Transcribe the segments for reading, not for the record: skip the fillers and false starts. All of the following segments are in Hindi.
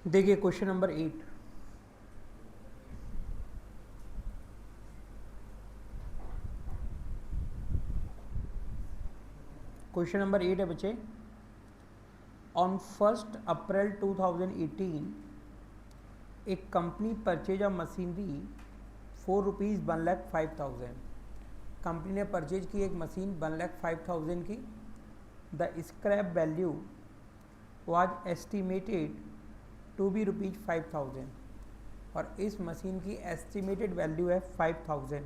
देखिए क्वेश्चन नंबर 8। क्वेश्चन नंबर 8 है बच्चे। ऑन 1 अप्रैल 2018 एक company purchase of machinery ₹1,05,000। Company ने परचेज की एक मशीन 1,05,000 की। The scrap value was estimated to be ₹5,000 और इस मशीन की एस्टिमेटेड वैल्यू है 5,000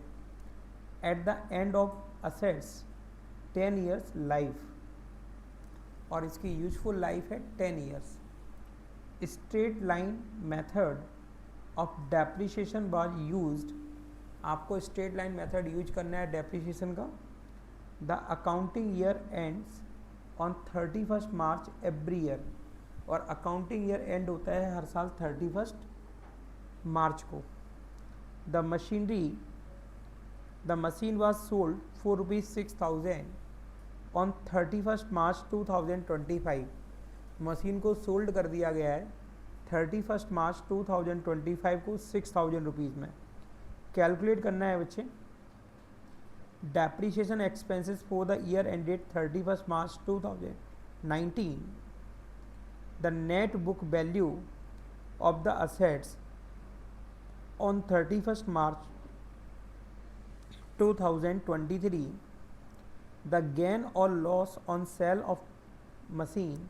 at the end of assets 10 years life, और इसकी यूजफुल लाइफ है 10 years. Straight line method of depreciation was used. आपको स्ट्रेट लाइन मेथड यूज करना है डेप्रिसिएशन का। The accounting year ends on 31 March every year, और अकाउंटिंग ईयर एंड होता है हर साल 31 मार्च को। The machinery the machine was sold for ₹6,000 on 31 March 2025। Machine को सोल्ड कर दिया गया है 31 मार्च 2025 को 6,000 रुपीज़ में। कैलकुलेट करना है बच्चे depreciation expenses for the year ended 31 March 2019। The net book value of the assets on 31 March 2023। The gain और loss on sale of machine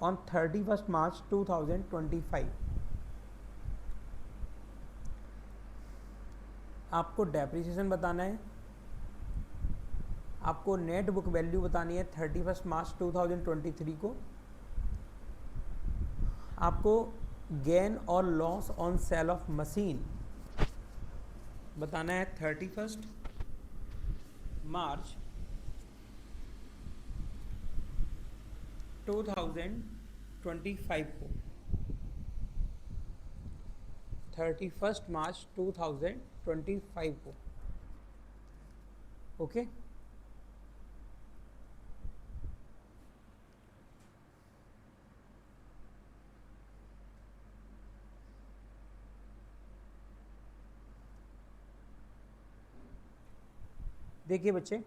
on 31 March 2025। आपको डेप्रिसिएशन बताना है, आपको नेट बुक वैल्यू बतानी है 31 मार्च 2023 को, आपको गेन और loss on sale of machine बताना है 31 मार्च 2025 को। 31 मार्च 2025 को। ओके। देखिए बच्चे,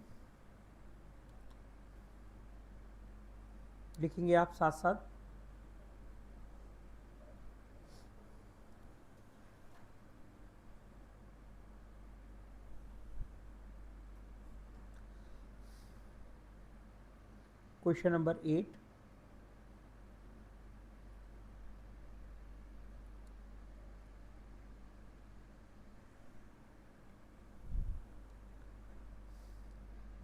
लिखेंगे आप साथ साथ। Question number 8।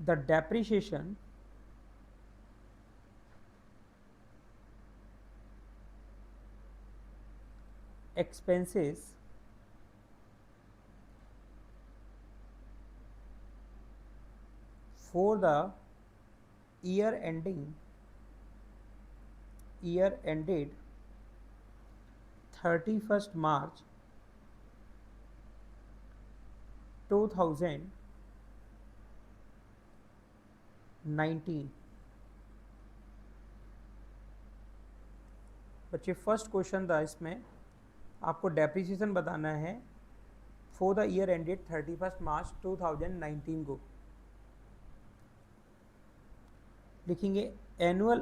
The depreciation expenses for the year ended 31 March 2019। बच्चे फर्स्ट क्वेश्चन था इसमें, आपको डेप्रिसिएशन बताना है for the year ended 31 March 2019 को। लिखेंगे एनुअल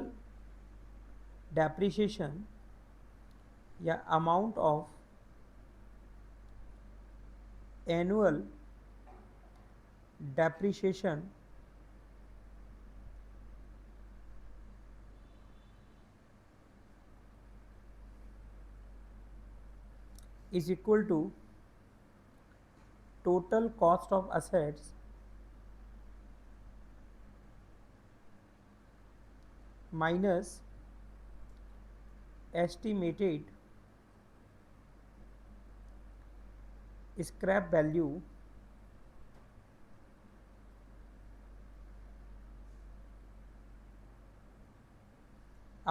डेप्रिसिएशन या amount of annual depreciation is equal to total cost of assets minus estimated scrap value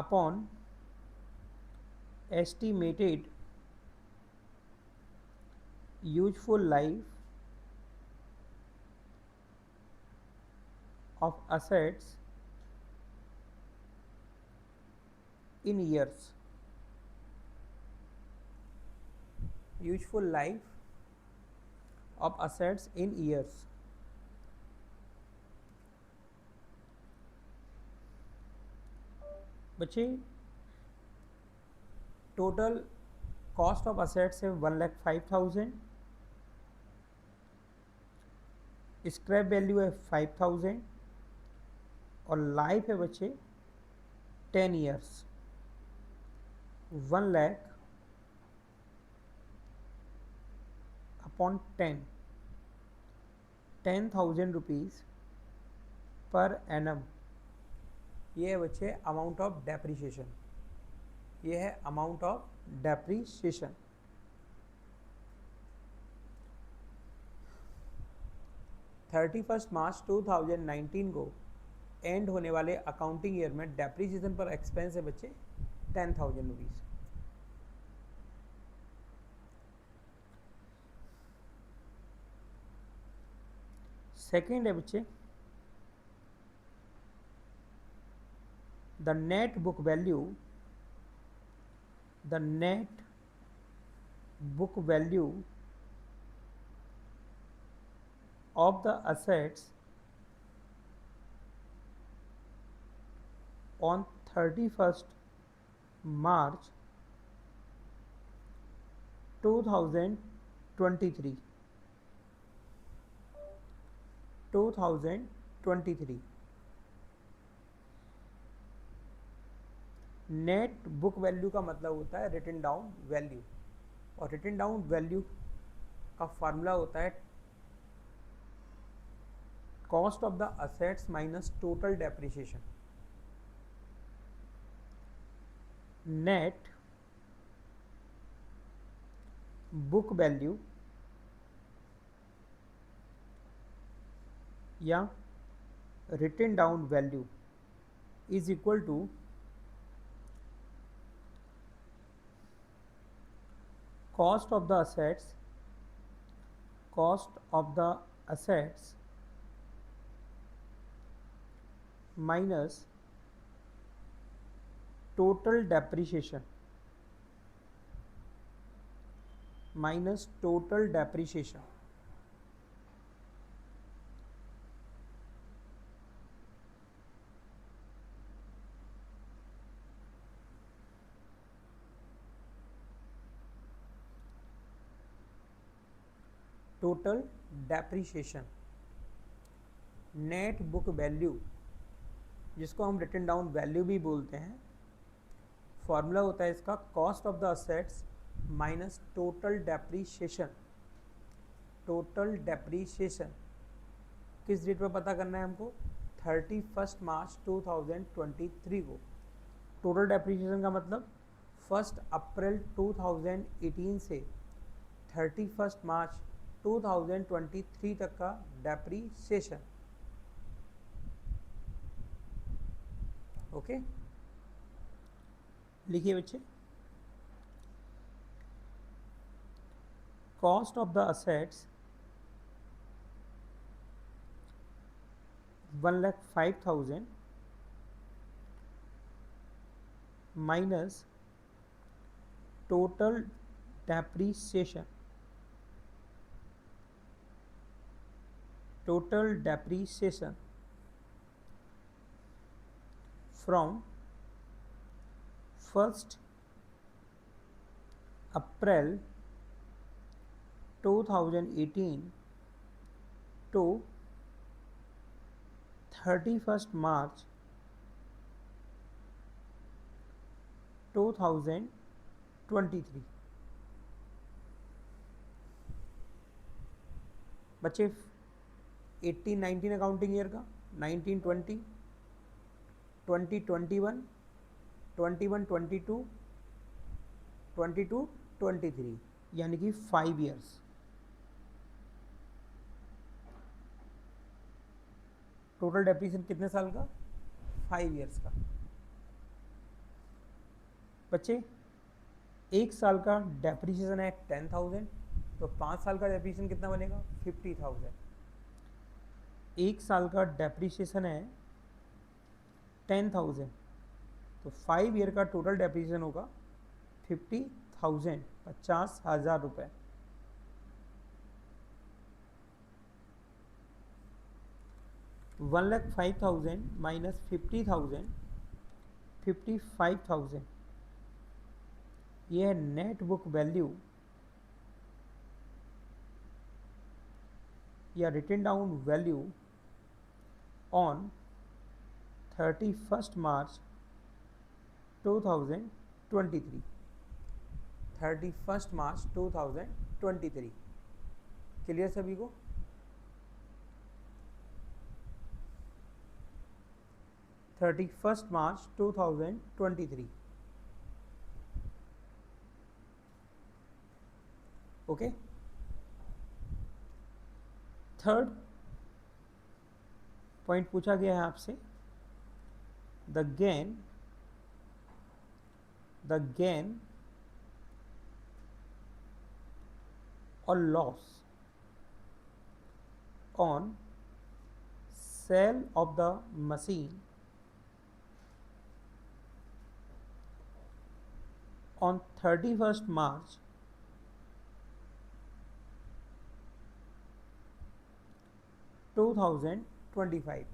upon estimated useful life of assets in years। Useful life of assets in years. बच्चे टोटल कॉस्ट ऑफ असेट्स है 1,05,000, स्क्रैप वैल्यू है 5,000 और लाइफ है बच्चे 10 years. 1,00,000 upon 10,000 rupees per annum. ये है बच्चे अमाउंट ऑफ डेप्रीशिएशन, ये है अमाउंट ऑफ डेप्रीशिएशन। 31 मार्च 2019 को एंड होने वाले अकाउंटिंग ईयर में डेप्रीशिएशन पर एक्सपेंस है बच्चे 10,000 रुपीज़। सेकेंड है बच्चे the net book value, the net book value of the assets on 31st March 2023 net book value का मतलब होता है रिटन डाउन वैल्यू, और रिटन डाउन वैल्यू का फार्मूला होता है cost of the assets minus total depreciation. Net book value या written down value is equal to cost of the assets minus total depreciation total depreciation. Net book value जिसको हम रिटन डाउन वैल्यू भी बोलते हैं, फॉर्मूला होता है इसका cost of the assets minus total depreciation. Total depreciation किस डेट पर पता करना है हमको? 31 मार्च 2023 को। टोटल डेप्रीशिएशन का मतलब 1 अप्रैल 2018 से 31 मार्च 2023 तक का डेप्रीशिएशन। ओके, लिखिए बच्चे, cost of the assets 1,05,000 minus total depreciation. total depreciation from 1st April 2018 to 31st March 2023। बच्चे 18-19 अकाउंटिंग ईयर का, 19-20, 20-21, 21-22, 22-23, यानी कि 5 ईयर्स। टोटल डेप्रीशिएशन कितने साल का? 5 ईयर्स का। बच्चे 1 साल का डेप्रीशिएशन है 10,000, तो 5 साल का डेप्रीशिएशन कितना बनेगा? 50,000। 1 साल का डेप्रीशिएशन है 10,000, तो 5 ईयर का टोटल डेप्रीशिएशन होगा 50,000। 50,000 50,000 रुपये। 1,05,000 माइनस 50,000 55,000, ये है नेट बुक वैल्यू या written down value on 31 March 2023। 31 March 2023। Clear सभी को? March 2023। ओके। थर्ड पॉइंट पूछा गया है आपसे, द गेन और loss on sale of the machine on 31st March 2025।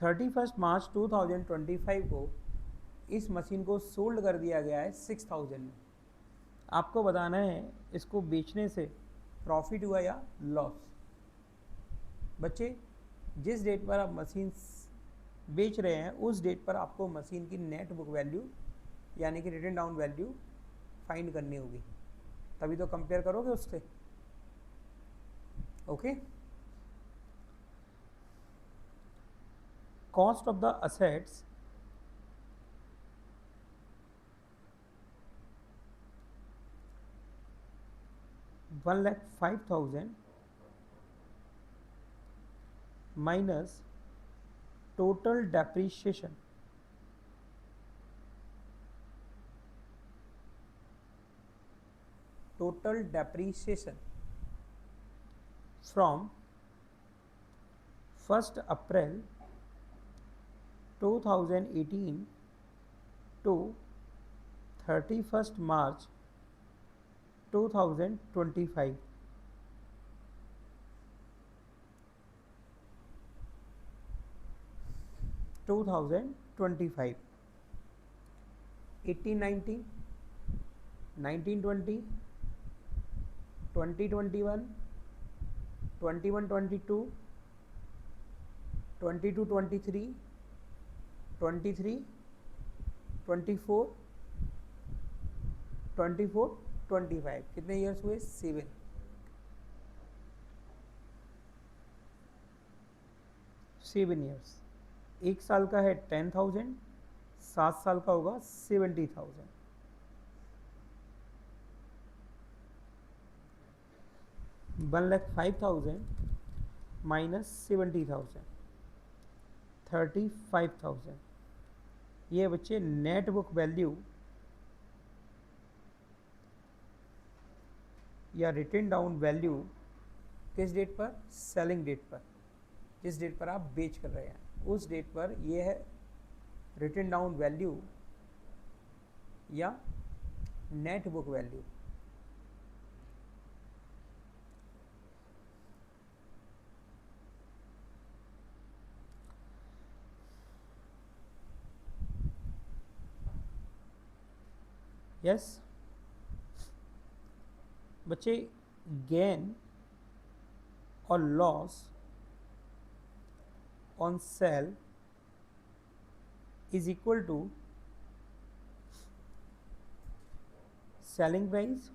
31 March 2025 को इस मशीन को सोल्ड कर दिया गया है 6,000 में। आपको बताना है इसको बेचने से प्रॉफिट हुआ या लॉस। बच्चे, जिस डेट पर आप मशीन बेच रहे हैं उस डेट पर आपको मशीन की नेट बुक वैल्यू यानी कि रिटन डाउन वैल्यू फाइंड करनी होगी, तभी तो कंपेयर करोगे उससे। Okay. Cost of the assets $1,05,000 minus total depreciation from 1st April 2018 to 31st March 2025। 2025, 18-19, 19-20, 20-21, 21-22, 22-23, 23-24, 24-25। कितने ईयर्स हुए? 7। 7 ईयर्स। एक साल का है 10,000, 7 साल का होगा 70,000। $1,05,000 माइनस 70,000 35,000। ये बच्चे नेट बुक वैल्यू या रिटन डाउन वैल्यू किस डेट पर? सेलिंग डेट पर। जिस डेट पर आप बेच कर रहे हैं उस डेट पर ये है रिटन डाउन वैल्यू या नेट बुक वैल्यू। यस बच्चे, गेन और loss on sale is equal to selling price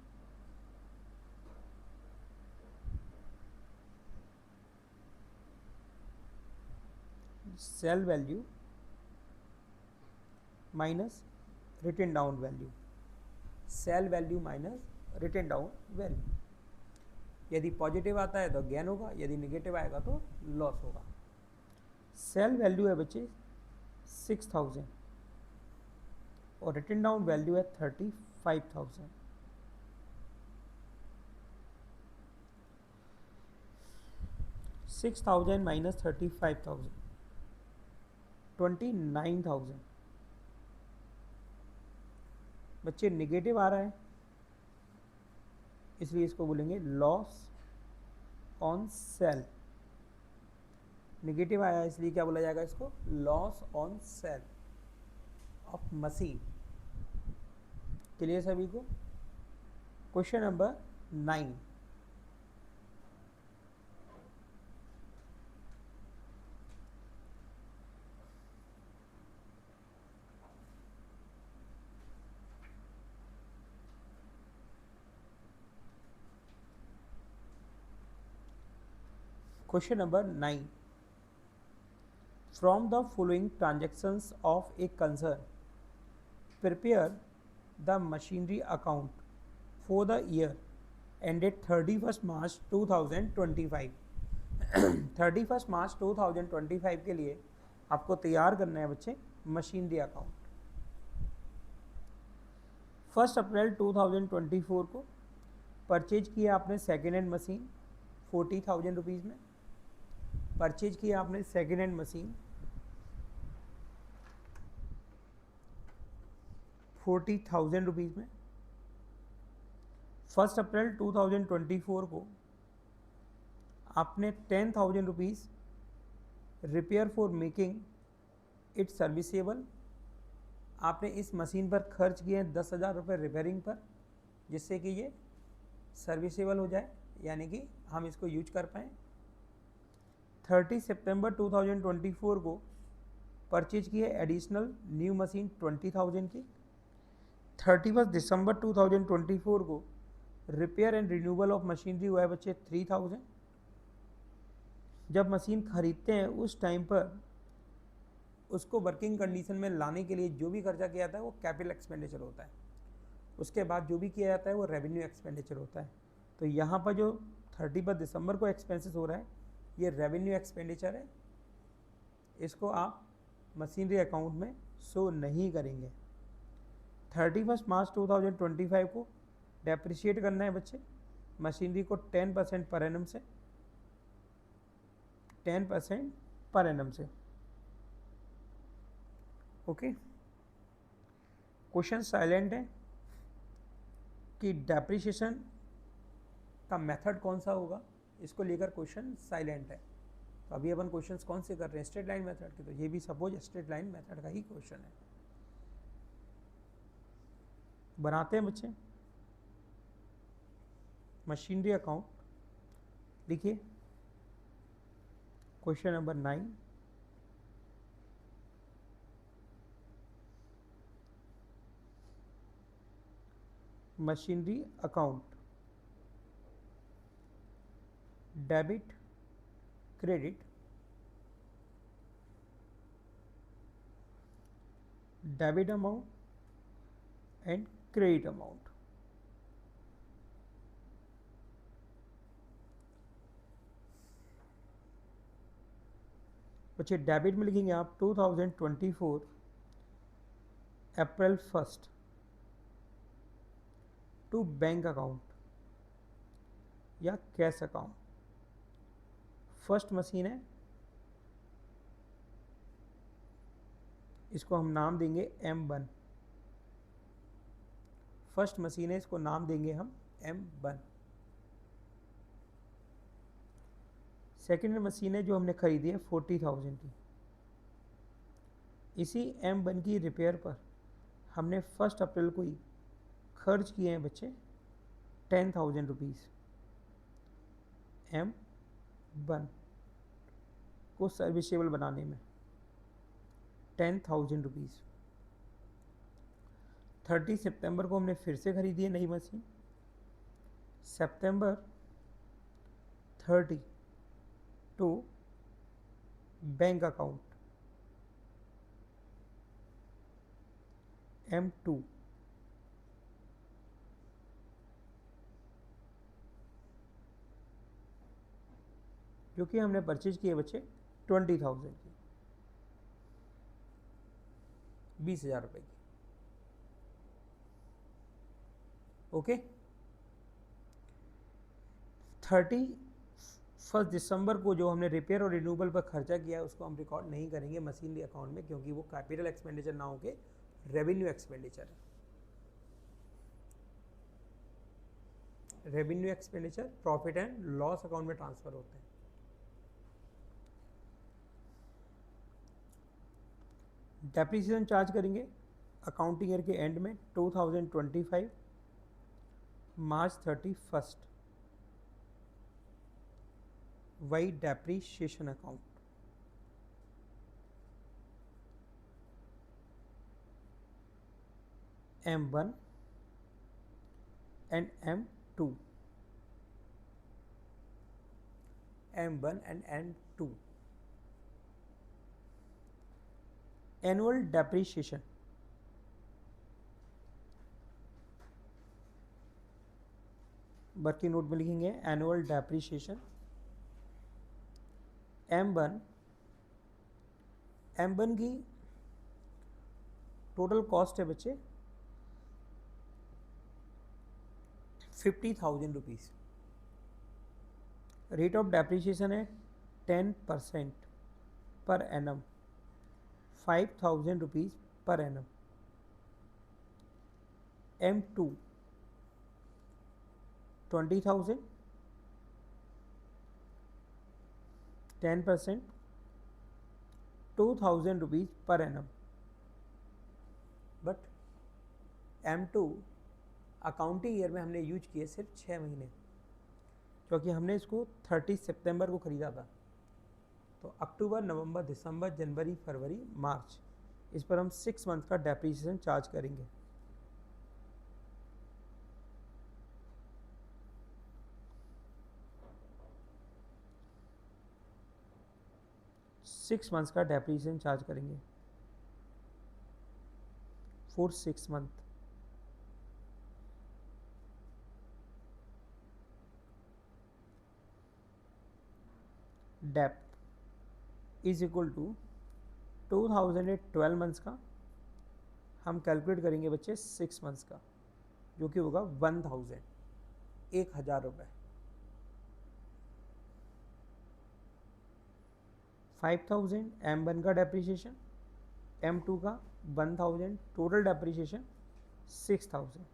sell value minus written down value। Sale value minus written down value. यदि पॉजिटिव आता है तो गेन होगा, यदि निगेटिव आएगा तो लॉस होगा। सेल वैल्यू है बच्चे 6,000 और रिटन डाउन वैल्यू है 35,000। $6,000 माइनस 35,000 29,000। बच्चे निगेटिव आ रहा है, इसलिए इसको बोलेंगे लॉस ऑन सेल। निगेटिव आया इसलिए क्या बोला जाएगा इसको, loss on sale of machine. Clear सभी को। Question number 9, Question number 9. From the following transactions of a concern, prepare the machinery account for the year ended 31st March 2025. 31st March 2025 के लिए आपको तैयार करना है बच्चे मशीनरी अकाउंट। 1 अप्रैल 2024 को परचेज किया आपने सेकेंड हैंड मशीन 40,000 रुपीज़ में। परचेज किया आपने सेकेंड हैंड मशीन 40,000 रुपीज़ में। 1 अप्रैल 2024 को आपने 10,000 rupees repair for making it serviceable, आपने इस मशीन पर खर्च किए 10,000 रुपये रिपेयरिंग पर, जिससे कि ये सर्विसेबल हो जाए, यानी कि हम इसको यूज कर पाएँ। 30 सितंबर 2024 को परचेज किए एडिशनल न्यू मशीन 20,000 की। 31 दिसंबर 2024 को repair and renewal of machinery हुआ है बच्चे 3,000। जब मशीन खरीदते हैं उस टाइम पर उसको वर्किंग कंडीशन में लाने के लिए जो भी खर्चा किया जाता है वो कैपिटल एक्सपेंडिचर होता है। उसके बाद जो भी किया जाता है वो रेवेन्यू एक्सपेंडिचर होता है। तो यहाँ पर जो 31 दिसंबर को एक्सपेंसेस हो रहा है ये रेवेन्यू एक्सपेंडिचर है, इसको आप मशीनरी अकाउंट में शो नहीं करेंगे। 31 मार्च 2025 को डेप्रिशिएट करना है बच्चे मशीनरी को 10% पर एनम से, 10% पर एनम से। ओके, क्वेश्चन साइलेंट है कि डेप्रिशिएशन का मेथड कौन सा होगा, इसको लेकर क्वेश्चन साइलेंट है। तो अभी अपन क्वेश्चंस कौन से कर रहे हैं, स्ट्रेट लाइन मेथड के, तो ये भी सपोज स्ट्रेट लाइन मेथड का ही क्वेश्चन है। बनाते हैं बच्चे मशीनरी अकाउंट। देखिए question number 9, machinery account debit credit, debit amount and credit amount. बच्चे डेबिट में लिखेंगे आप 2024 अप्रैल 1 टू बैंक अकाउंट या कैश अकाउंट। फर्स्ट मशीन है, इसको हम नाम देंगे M1। फर्स्ट मशीन है, इसको नाम देंगे हम M1। सेकेंड मशीन है जो हमने खरीदी है 40,000 की। इसी M1 की रिपेयर पर हमने 1 अप्रैल को ही खर्च किए हैं बच्चे 10,000 रुपीज़। M1 को सर्विसेबल बनाने में 10,000 रुपीज़। 30 सितंबर को हमने फिर से खरीदी है नई मशीन। सितंबर 30 टू बैंक अकाउंट M2। जो कि हमने परचेज किए बच्चे 20,000 की, 20,000 रुपये की। ओके, 31 दिसंबर को जो हमने रिपेयर और रिन्यूअल पर खर्चा किया है उसको हम रिकॉर्ड नहीं करेंगे मशीनरी अकाउंट में, क्योंकि वो कैपिटल एक्सपेंडिचर ना होके रेवेन्यू एक्सपेंडिचर है। Revenue expenditure profit and loss account में ट्रांसफर होते हैं। डेप्रिसिएशन चार्ज करेंगे अकाउंटिंग ईयर के एंड में 2025 मार्च 31 वही depreciation account. M1 and M2, M1 and M2 annual depreciation working note में लिखेंगे एनुअल डेप्रिसिएशन M1 की टोटल कॉस्ट है बच्चे 50,000 रुपीज़। रेट ऑफ डेप्रिसिएशन है 10% per annum 5,000 rupees per annum. M2 20,000 10% 2,000 rupees per annum. But M2 accounting year में हमने यूज किए सिर्फ 6 महीने, क्योंकि हमने इसको 30 सितंबर को ख़रीदा था। तो अक्टूबर, नवंबर, दिसंबर, जनवरी, फरवरी, मार्च, इस पर हम 6 मंथ का डेप्रिसिएशन चार्ज करेंगे। सिक्स मंथ्स का डेप्रिसिएशन चार्ज करेंगे for 6 month. Dep is equal to 2012 months का हम कैलकुलेट करेंगे बच्चे 6 मंथ्स का, जो कि होगा 1,000 रुपये। 5,000 M1 का डेप्रिसिएशन, M2 का 1,000, total depreciation 6,000,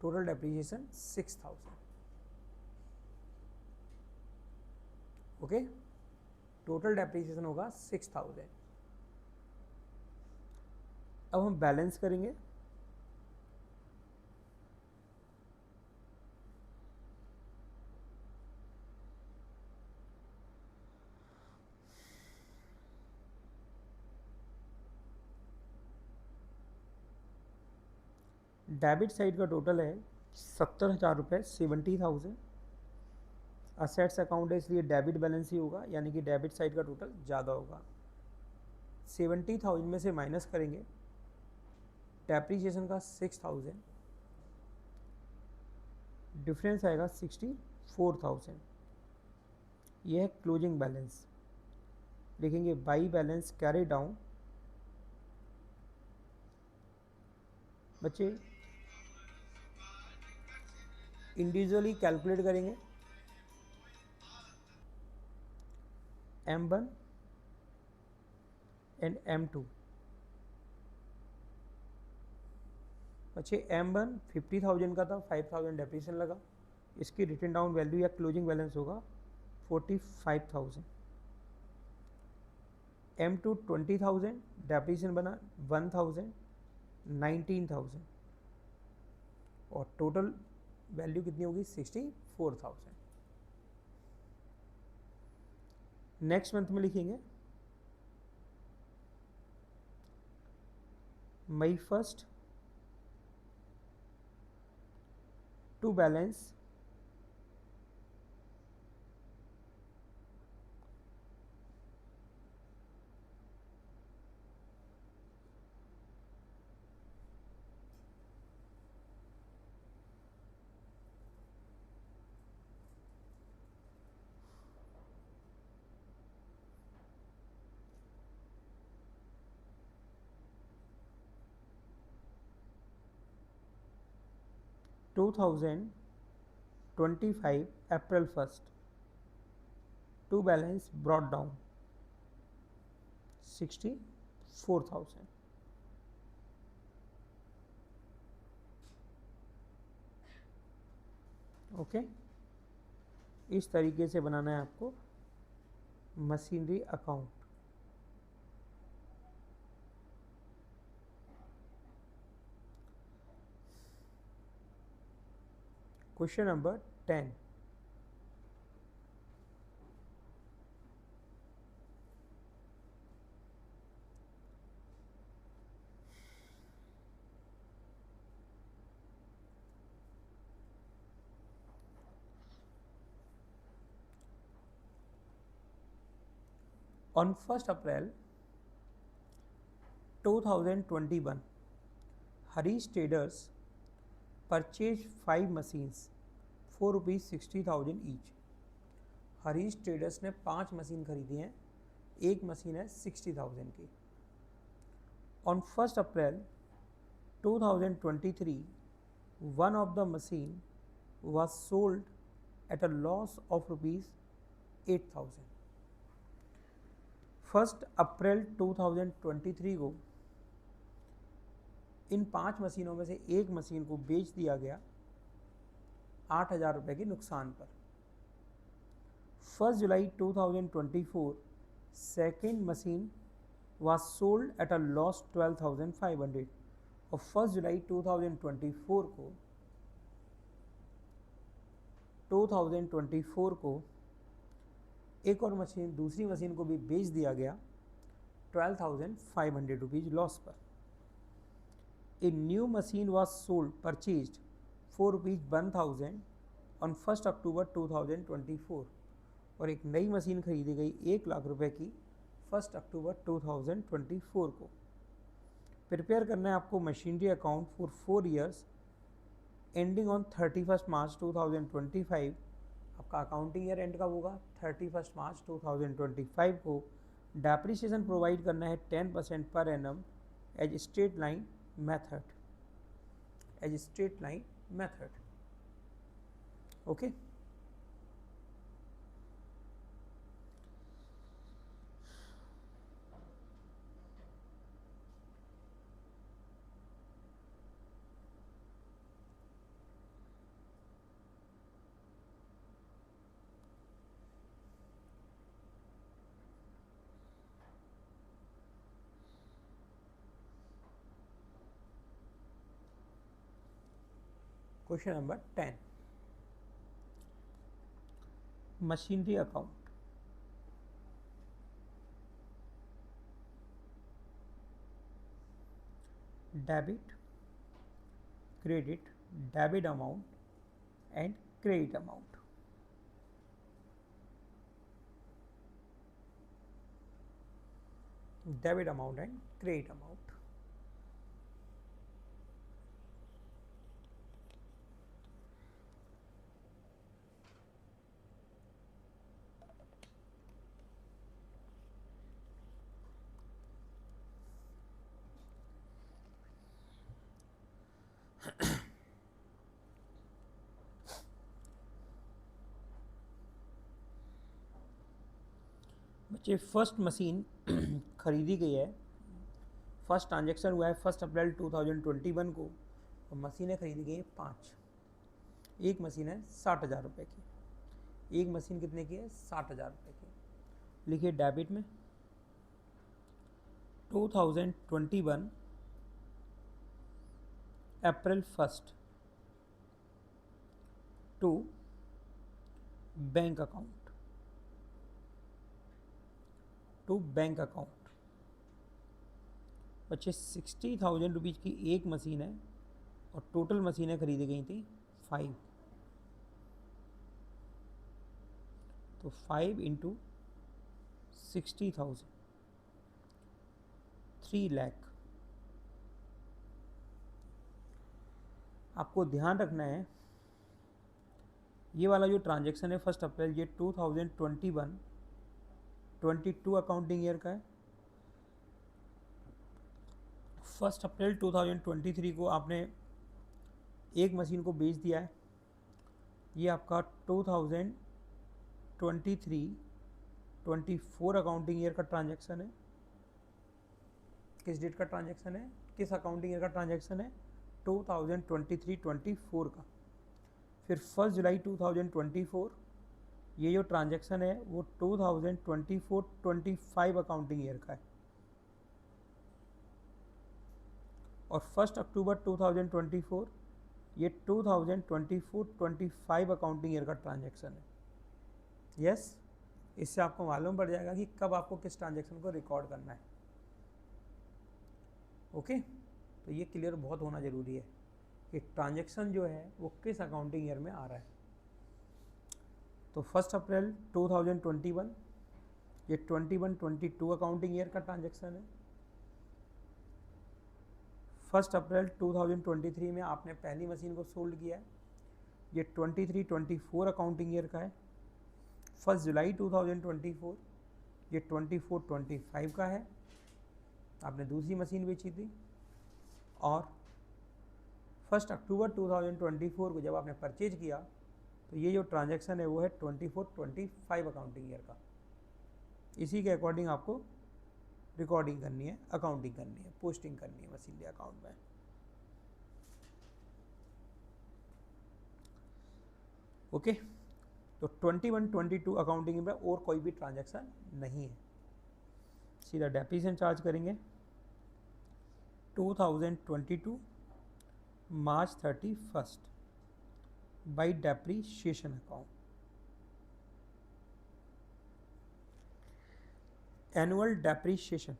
total depreciation 6,000। Okay, total depreciation होगा 6,000। अब हम बैलेंस करेंगे। डेबिट साइड का टोटल है 70,000 रुपये, 70,000। असेट्स अकाउंट है इसलिए डेबिट बैलेंस ही होगा, यानी कि डेबिट साइड का टोटल ज़्यादा होगा। 70,000 में से माइनस करेंगे डेप्रिसिएशन का 6,000, डिफरेंस आएगा 64,000। यह है क्लोजिंग बैलेंस। लिखेंगे बाई बैलेंस कैरी डाउन। बच्चे इंडिविजुअली कैलकुलेट करेंगे। M1 and M2। बच्चे M1 50,000 का था, 5,000 डेप्रिसिएशन लगा, इसकी रिटन डाउन वैल्यू या क्लोजिंग बैलेंस होगा 45,000। M2 20,000, डेप्रिसिएशन बना 1,000, 19,000, और टोटल वैल्यू कितनी होगी 64,000। नेक्स्ट मंथ में लिखेंगे May 1st to balance $2,025 April 1st to balance brought down 64,000। ओके, इस तरीके से बनाना है आपको machinery account. Question number 10, on 1st April 2021, Harish Traders purchased 5 machines for ₹60,000 each। Harish traders ने 5 मशीन खरीदी हैं, एक मशीन है 60,000 की। On 1st April 2023, one of the machine was sold at a loss of ₹8,000। 1 अप्रैल 2023 को इन 5 मशीनों में से एक मशीन को बेच दिया गया 8,000 रुपये के नुकसान पर। 1 जुलाई 2024, second machine was sold at a loss 12,500 और 1 जुलाई 2024 को एक और मशीन, दूसरी मशीन को भी बेच दिया गया 12,500 रुपीज लॉस पर। A new machine was sold purchased for ₹1,000 on 1 अक्टूबर 2024 और एक नई मशीन खरीदी गई 1,00,000 रुपये की 1 अक्टूबर 2024 को। प्रिपेयर करना है आपको machinery account for 4 years ending on 31 March 2025। आपका अकाउंटिंग ईयर एंड कब होगा? 31 मार्च 2025 को। डेप्रिसिएशन प्रोवाइड करना है 10% per annum as straight line method. Okay, question number 10, machinery account. Debit, credit, debit amount and credit amount. Debit amount and credit amount. बच्चे, फर्स्ट मशीन खरीदी गई है, फर्स्ट ट्रांजेक्शन हुआ है 1 अप्रैल 2021 को और मशीनें खरीदी गई है 5। एक मशीन है 60,000 रुपये की। एक मशीन कितने की है? 60,000 रुपये की। लिखिए डेबिट में 2021 अप्रैल 1 टू बैंक अकाउंट, बच्चे 60,000 रुपीज़ की एक मशीन है और टोटल मशीनें खरीदी गई थी 5। तो 5 इंटू 60,000, 3 लाख। आपको ध्यान रखना है ये वाला जो ट्रांजेक्शन है 1 अप्रैल, ये 2021-22 अकाउंटिंग ईयर का है। 1 अप्रैल 2023 को आपने एक मशीन को बेच दिया है। ये आपका 2023-24 अकाउंटिंग ईयर का ट्रांजैक्शन है। किस डेट का ट्रांजैक्शन है? किस अकाउंटिंग ईयर का ट्रांजैक्शन है? 2023-24 का। फिर 1 जुलाई 2024, ये जो ट्रांजैक्शन है वो 2024-25 अकाउंटिंग ईयर का है। और 1 अक्टूबर 2024, ये 2024-25 अकाउंटिंग ईयर का ट्रांजैक्शन है। यस, इससे आपको मालूम पड़ जाएगा कि कब आपको किस ट्रांजैक्शन को रिकॉर्ड करना है। ओके, तो ये क्लियर बहुत होना ज़रूरी है कि ट्रांजैक्शन जो है वो किस अकाउंटिंग ईयर में आ रहा है। तो 1 अप्रैल 2021, ये 21-22 अकाउंटिंग ईयर का ट्रांजैक्शन है। 1 अप्रैल 2023 में आपने पहली मशीन को सोल्ड किया है, ये 23-24 अकाउंटिंग ईयर का है। 1 जुलाई 2024, ये 24-25 का है, आपने दूसरी मशीन बेची थी। और 1 अक्टूबर 2024 को जब आपने परचेज किया तो ये जो ट्रांजैक्शन है वो है 24-25 अकाउंटिंग ईयर का। इसी के अकॉर्डिंग आपको रिकॉर्डिंग करनी है, अकाउंटिंग करनी है, पोस्टिंग करनी है मशीन के अकाउंट में। ओके, तो 21-22 अकाउंटिंग में और कोई भी ट्रांजैक्शन नहीं है। सीधा डेप्रिसिएशन चार्ज करेंगे 2022 मार्च 31 by depreciation account. Annual depreciation,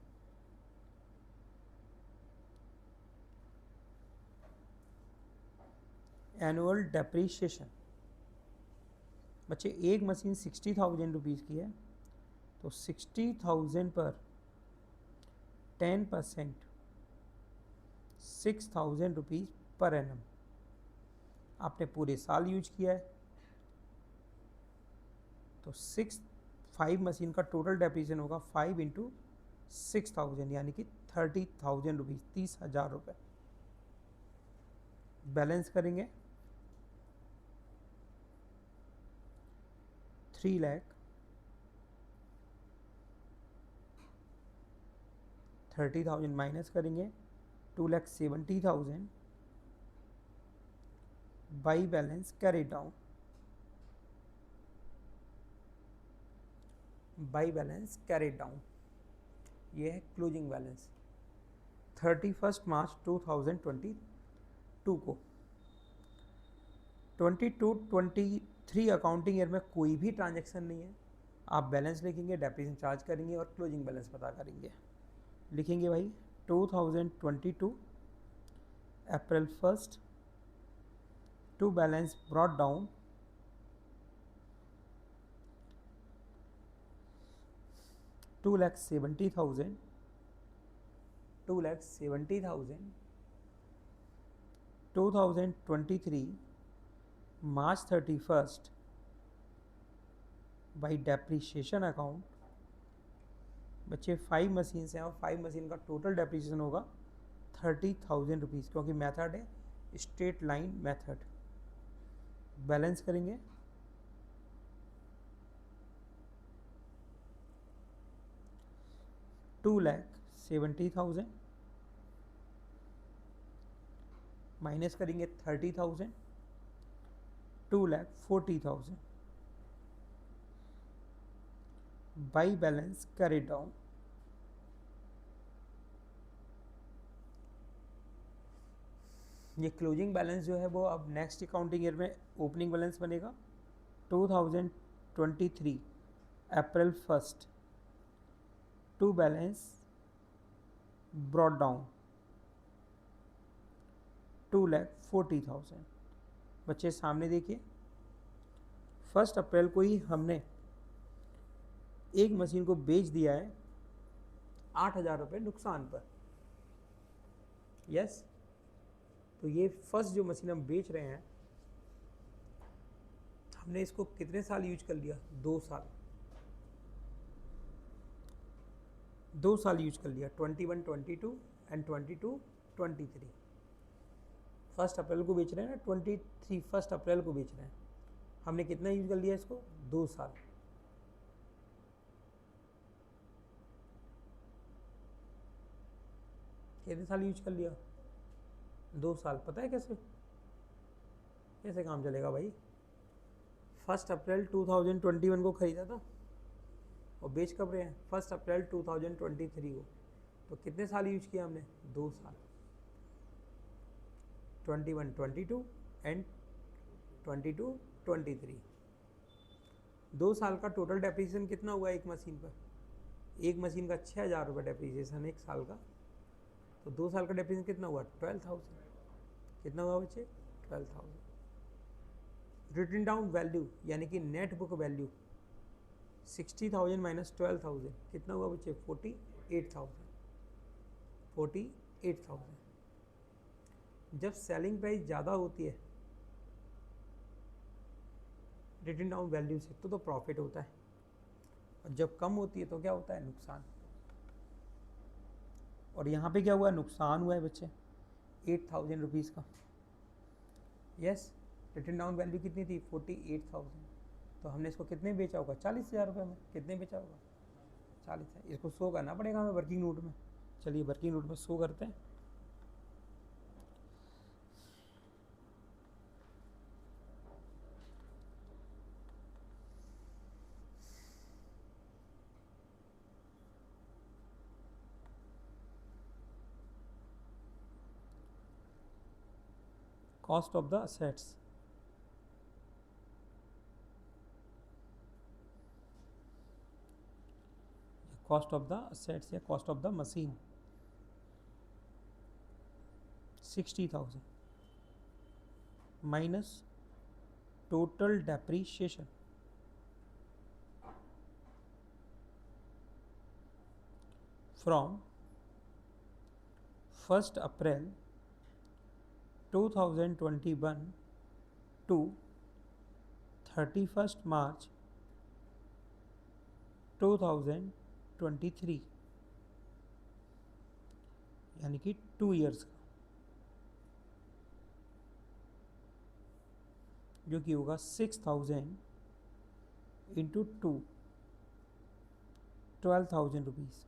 annual depreciation बच्चे, एक मशीन 60,000 रुपीज़ की है तो 60,000 पर 10% 6,000 रुपीज़ पर एनम। आपने पूरे साल यूज किया है तो 5 मशीन का टोटल डेप्रीशिएशन होगा 5 इंटू 6,000 यानी कि 30,000 रुपीज़, 30,000 रुपये। बैलेंस करेंगे 3 लाख 30,000 माइनस करेंगे 2,70,000 by balance carry down, by balance carry down. ये है क्लोजिंग बैलेंस 31 मार्च 2022 को। 22-23 अकाउंटिंग ईयर में कोई भी ट्रांजैक्शन नहीं है। आप बैलेंस लिखेंगे, डेप्रिसिएशन चार्ज करेंगे और क्लोजिंग बैलेंस पता करेंगे। लिखेंगे भाई 2022 अप्रैल 1 to balance brought down 2,70,000 2023 March 31 by depreciation account. बच्चे 5 मशीन हैं और 5 मशीन का टोटल डेप्रीशिएशन होगा 30,000 रुपीज़, क्योंकि मेथड है स्ट्रेट लाइन मेथड। बैलेंस करेंगे 2,70,000 माइनस करेंगे 30,000, 2,40,000 बाई बैलेंस कैरी डाउन। ये क्लोजिंग बैलेंस जो है वो अब नेक्स्ट अकाउंटिंग ईयर में ओपनिंग बैलेंस बनेगा 2023 अप्रैल 1 टू बैलेंस ब्रॉट डाउन 2,40,000। बच्चे सामने देखिए 1 अप्रैल को ही हमने एक मशीन को बेच दिया है 8,000 रुपये नुकसान पर। यस, तो ये फर्स्ट जो मशीन हम बेच रहे हैं हमने इसको कितने साल यूज कर लिया? 2 साल, 2 साल यूज कर लिया, 21-22 एंड 22-23। 1 अप्रैल को बेच रहे हैं ना, 23 1 अप्रैल को बेच रहे हैं। हमने कितना यूज कर लिया इसको? 2 साल। कितने साल यूज कर लिया? 2 साल। पता है कैसे? कैसे काम चलेगा भाई? 1 अप्रैल 2021 को खरीदा था और बेच कब रहे हैं? 1 अप्रैल 2023 को। तो कितने साल यूज किया हमने? 2 साल, 21 22 एंड 22 23। 2 साल का टोटल डेप्रीसिएशन कितना हुआ एक मशीन पर? एक मशीन का 6,000 रुपये डेप्रीसिएशन एक साल का, तो 2 साल का डेप्रीसिएशन कितना हुआ? 12,000। कितना हुआ बच्चे? 12,000। रिटन डाउन वैल्यू यानी कि नेट बुक वैल्यू 60,000 माइनस 12,000 कितना हुआ बच्चे? 48,000। 48,000। जब सेलिंग प्राइस ज़्यादा होती है रिटन डाउन वैल्यू से तो प्रॉफिट होता है, और जब कम होती है तो क्या होता है? नुकसान। और यहाँ पे क्या हुआ? नुकसान हुआ है बच्चे 8,000 रुपीज़ का। यस, रिटन डाउन वैल्यू कितनी थी? 48,000। तो हमने इसको कितने बेचा होगा? 40,000 रुपये में। कितने बेचा होगा? 40,000। इसको शो करना पड़ेगा हमें वर्किंग नोट में। चलिए वर्किंग नोट में शो करते हैं। Cost of the assets, cost of the assets या cost of the machine 60,000 minus total depreciation from 1 April 2021 to 31 March 2023, यानी कि 2 ईयर्स का, जो कि होगा 6,000 इंटू 2 12,000 रुपीज़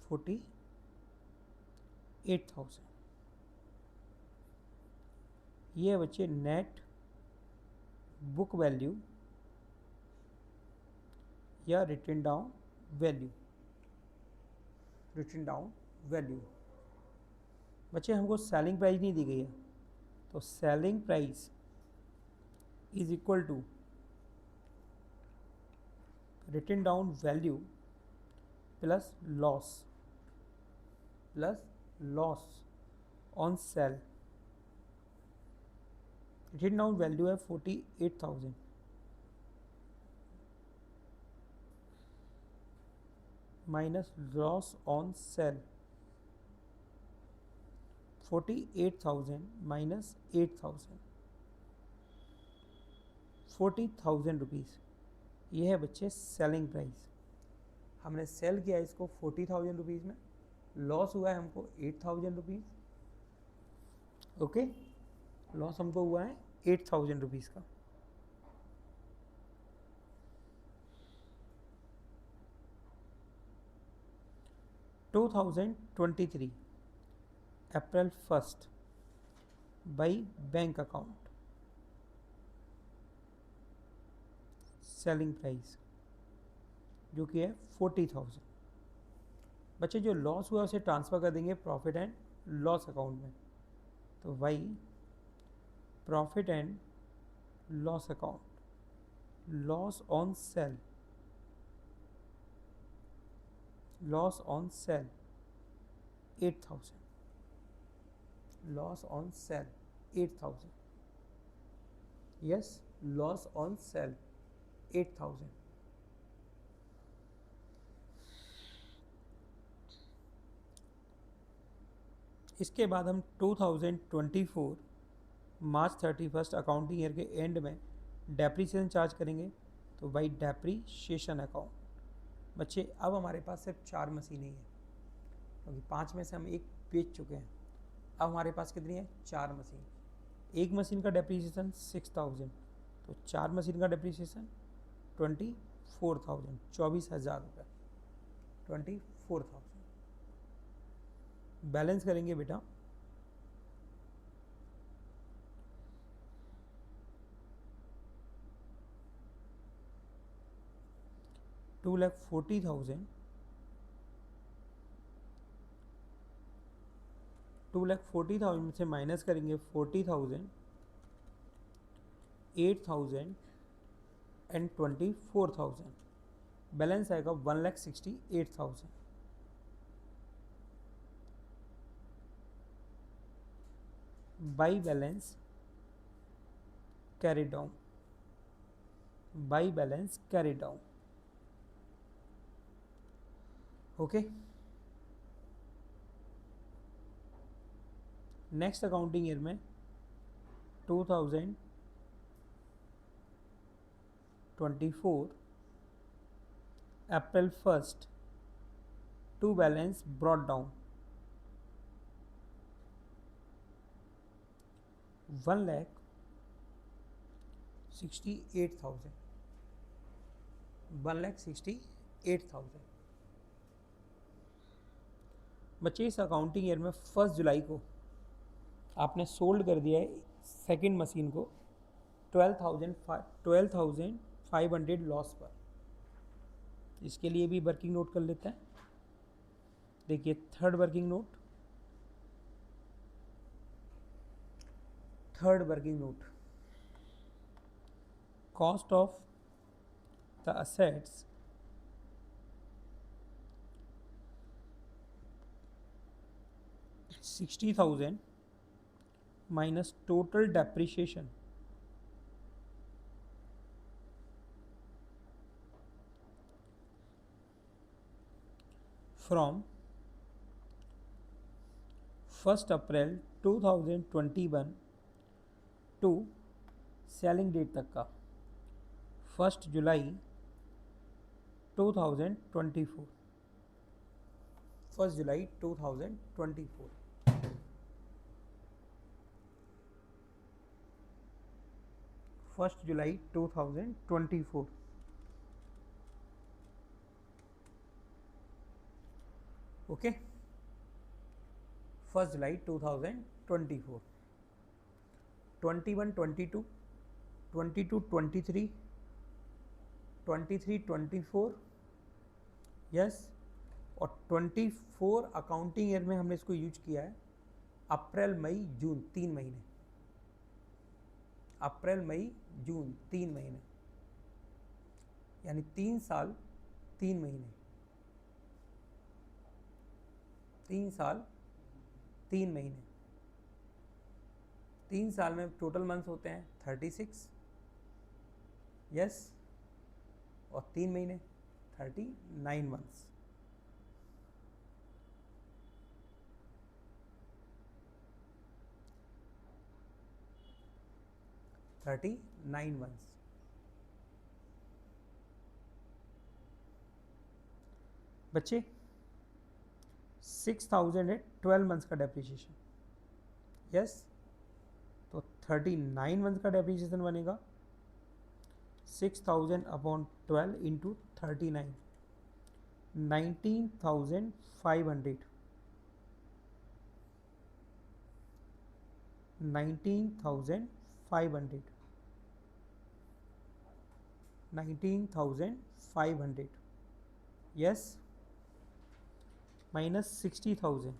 48,000। ये बच्चे नेट बुक वैल्यू या written down value. Written down value बच्चे हमको सेलिंग प्राइस नहीं दी गई है, तो selling price is equal to written down value plus loss on sale. Written down value है 48,000 minus loss on sale 48,000 minus 8,000 40,000 rupees. ये है बच्चे सेलिंग प्राइस। हमने सेल किया इसको 40,000 रुपीज़ में, लॉस हुआ है हमको 8,000 रुपीज़। ओके, लॉस हमको हुआ है 8,000 रुपीज़ का। टू 2023 अप्रैल 1 by bank account selling price जो कि है 40,000। बच्चे जो लॉस हुआ उसे ट्रांसफ़र कर देंगे प्रॉफिट एंड लॉस अकाउंट में, तो by profit and loss account, loss on sale 8,000, loss on sale 8,000। Yes, loss on sale 8,000। इसके बाद हम 2024 मार्च 31 अकाउंटिंग ईयर के एंड में डेप्रीसिएशन चार्ज करेंगे, तो बाई डेप्रीशिएशन अकाउंट। बच्चे अब हमारे पास सिर्फ 4 मशीनें हैं, क्योंकि 5 में से हम एक बेच चुके हैं। अब हमारे पास कितनी है? 4 मशीन। एक मशीन का डेप्रीसिएशन 6,000, तो 4 मशीन का डेप्रीसिएशन 24,000, 24,000 रुपये, 24,000। बैलेंस करेंगे बेटा 2,40,000, 2,40,000 में से माइनस करेंगे 40,000, 8,000 एंड 24,000, बैलेंस आएगा 1,68,000। By balance carry down, by balance carry down. Okay, next accounting year में 2024 अप्रैल 1 टू बैलेंस ब्रॉट डाउन 1,68,000, 1,68,000। बच्चे इस अकाउंटिंग ईयर में 1 जुलाई को आपने सोल्ड कर दिया है सेकंड मशीन को 12,500 लॉस पर। इसके लिए भी वर्किंग नोट कर लेते हैं। देखिए third working note, cost of the assets $60,000 minus total depreciation from 1st April 2021 to selling date तक का 1 जुलाई 2024, 1 जुलाई 2024। फर्स्ट जुलाई 2024। ओके, 1 जुलाई 2024। 21, 22, 22, 23, 23, 24, यस। और 24 अकाउंटिंग ईयर में हमने इसको यूज किया है अप्रैल मई जून 3 महीने, अप्रैल मई जून 3 महीने, यानी 3 साल 3 महीने, 3 साल 3 महीने। 3 साल में टोटल मंथ्स होते हैं 36, यस, और 3 महीने 39 मंथ्स। बच्चे 6,000 है 12 मंथ्स का डेप्रिसिएशन, यस। तो 39 मंथ्स का डेप्रिसिएशन बनेगा 6,000 अपॉन 12 इंटू 39, 19,500, 19,500, 19,500, यस, माइनस 60,000,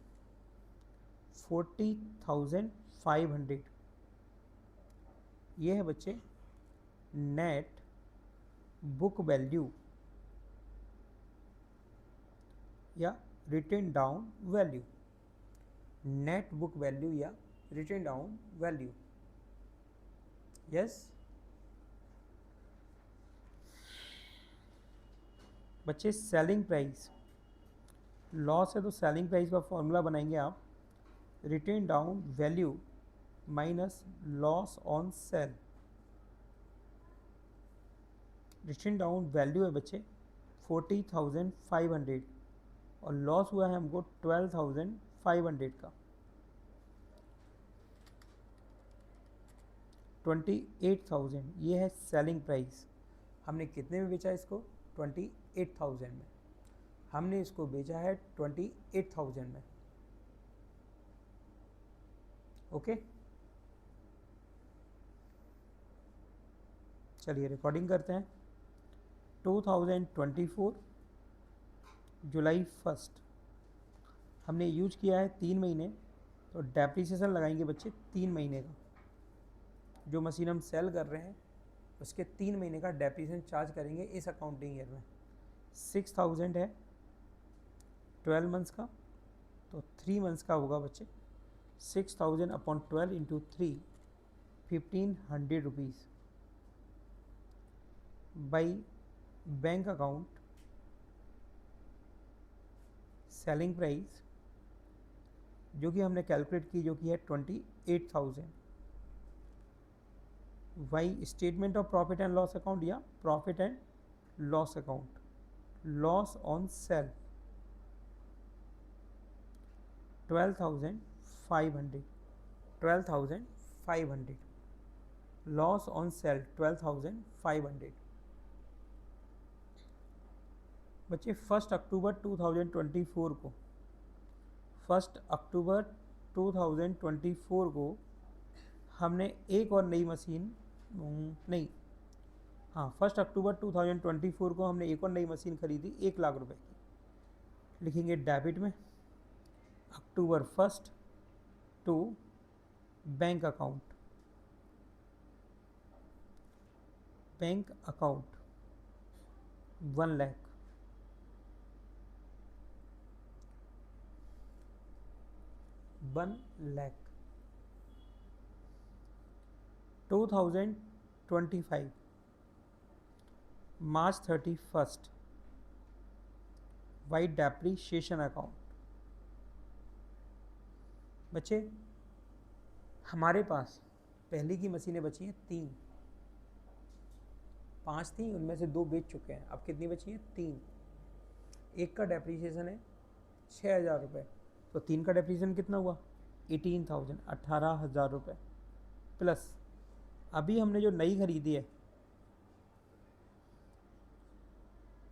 40,500। ये है बच्चे नेट बुक वैल्यू या written down value, net book value या रिटन डाउन वैल्यू, यस। बच्चे सेलिंग प्राइस लॉस है तो सेलिंग प्राइस का फॉर्मूला बनाएंगे आप, written down value minus loss on sale. Written down value है बच्चे 40,500 और लॉस हुआ है हमको 12,500 का, 28,000। ये है सेलिंग प्राइस। हमने कितने में बेचा इसको? 28,000 में। हमने इसको बेचा है 28,000 में। ओके, चलिए रिकॉर्डिंग करते हैं। 2024 जुलाई 1 हमने यूज किया है 3 महीने, तो डेप्रिसिएशन लगाएंगे बच्चे 3 महीने का। जो मशीन हम सेल कर रहे हैं उसके 3 महीने का डेप्रिसिएशन चार्ज करेंगे इस अकाउंटिंग ईयर में। 6000 है 12 मंथ्स का, तो 3 मंथ्स का होगा बच्चे 6000 upon 12 into 3, 1500 rupees by bank account selling price जो कि हमने कैलकुलेट की, जो कि है 28,000 by statement of profit and loss account या profit and loss account, loss on sale 12,500, 12,500 loss on sale 12,500। बच्चे 1 अक्टूबर 2024 को 1 अक्टूबर 2024 को हमने एक और नई मशीन नहीं हाँ 1 अक्टूबर 2024 को हमने एक और नई मशीन खरीदी 1 लाख रुपए की। लिखेंगे डेबिट में अक्टूबर 1 to bank account, bank account 1 lakh, $1,00,000 2025 March 31 by depreciation account. बच्चे हमारे पास पहले की मशीनें बची हैं 3, 5 थी, उनमें से 2 बेच चुके हैं। अब कितनी बची हैं? 3। एक का डेप्रीशिएशन है 6,000 रुपये, तो 3 का डेप्रीशिएशन कितना हुआ? 18,000, 18,000 रुपये प्लस अभी हमने जो नई खरीदी है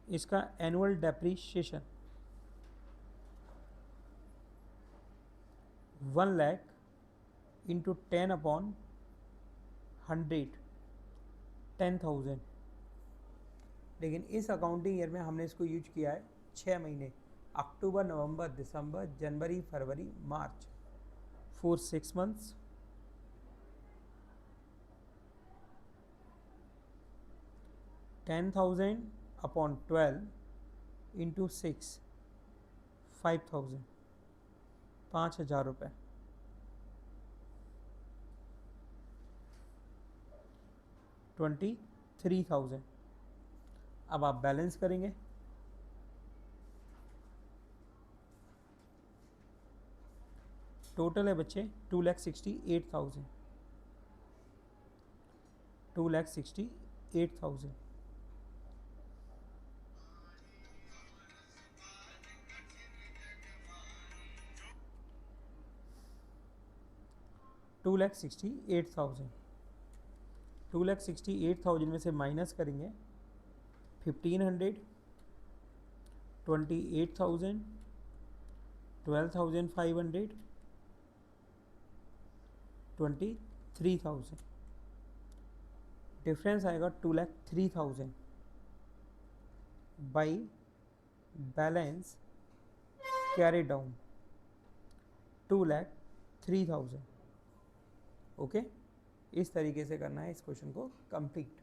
इसका annual depreciation 1 lakh into 10 upon 100, 10,000। लेकिन इस अकाउंटिंग ईयर में हमने इसको यूज किया है 6 महीने, अक्टूबर, नवंबर, दिसंबर, जनवरी, फरवरी, मार्च, फॉर 6 मंथ्स। $10,000 अपॉन 12 इंटू 6, 5,000, 5,000 रुपये। $23,000। अब आप बैलेंस करेंगे, टोटल है बच्चे 2,68,000, 2,68,000। $2,68,000, 2,68,000 में से माइनस करेंगे 1,500, 28,000, 12,500, 23,000। डिफरेंस आएगा 2,03,000 by balance carry down 2,03,000। Okay, इस तरीके से करना है इस क्वेश्चन को कंप्लीट।